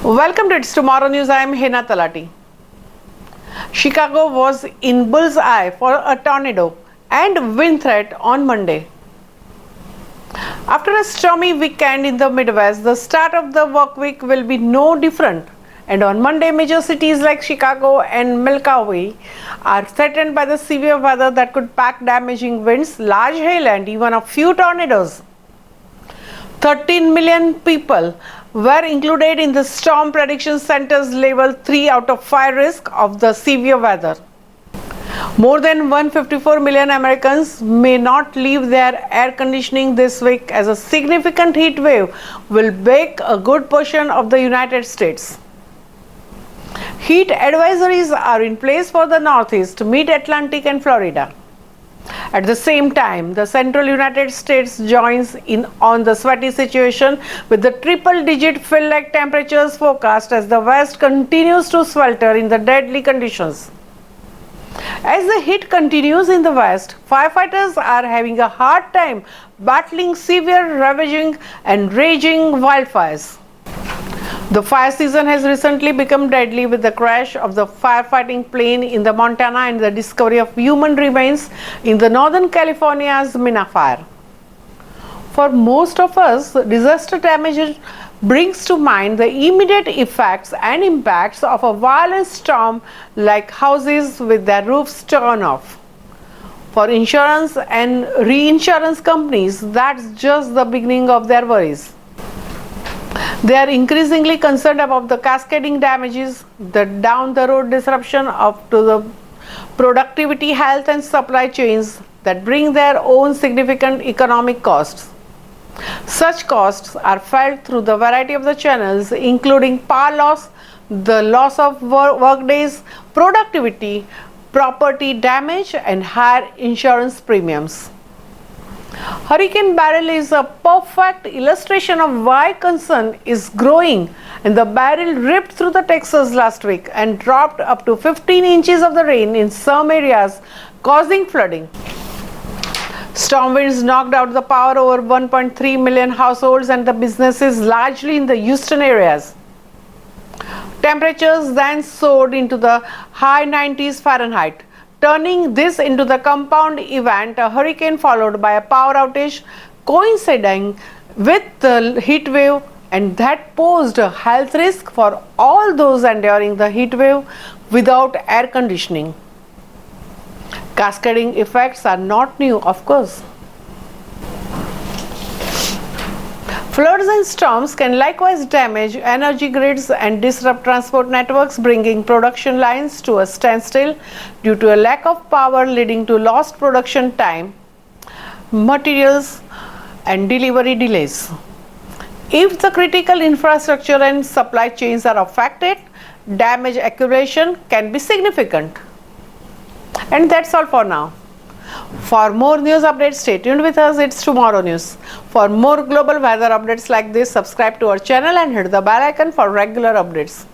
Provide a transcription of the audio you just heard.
Welcome to It's Tomorrow News. I am Hena Talati. Chicago was in bull's eye for a tornado and wind threat on Monday. After a stormy weekend in the Midwest, the start of the work week will be no different. And on Monday, major cities like Chicago and Milwaukee are threatened by the severe weather that could pack damaging winds, large hail, and even a few tornadoes. 13 million people were included in the Storm Prediction Center's level 3 out of 5 risk of the severe weather. More than 154 million Americans may not leave their air conditioning this week as a significant heat wave will bake a good portion of the United States. Heat advisories are in place for the Northeast, Mid-Atlantic and Florida. At the same time, the central United States joins in on the sweaty situation with the triple-digit feel-like temperatures forecast as the West continues to swelter in the deadly conditions. As the heat continues in the West, firefighters are having a hard time battling severe, ravaging and raging wildfires. The fire season has recently become deadly with the crash of the firefighting plane in the Montana and the discovery of human remains in the Northern California's Mina fire. For most of us, disaster damage brings to mind the immediate effects and impacts of a violent storm like houses with their roofs torn off. For insurance and reinsurance companies, that's just the beginning of their worries. They are increasingly concerned about the cascading damages, the down-the-road disruption to the productivity, health and supply chains that bring their own significant economic costs. Such costs are felt through the variety of the channels, including power loss, the loss of work days, productivity, property damage, and higher insurance premiums. Hurricane Beryl is a perfect illustration of why concern is growing, and the Beryl ripped through the Texas last week and dropped up to 15 inches of the rain in some areas, causing flooding. Storm winds knocked out the power over 1.3 million households and the businesses largely in the Houston areas. Temperatures then soared into the high 90s Fahrenheit, turning this into the compound event, a hurricane followed by a power outage coinciding with the heat wave, and that posed a health risk for all those enduring the heat wave without air conditioning. Cascading effects are not new, of course. Floods and storms can likewise damage energy grids and disrupt transport networks, bringing production lines to a standstill due to a lack of power, leading to lost production time, materials, and delivery delays. If the critical infrastructure and supply chains are affected, damage accumulation can be significant. And that's all for now. For more news updates, stay tuned with us. It's Tomorrow News. For more global weather updates like this, subscribe to our channel and hit the bell icon for regular updates.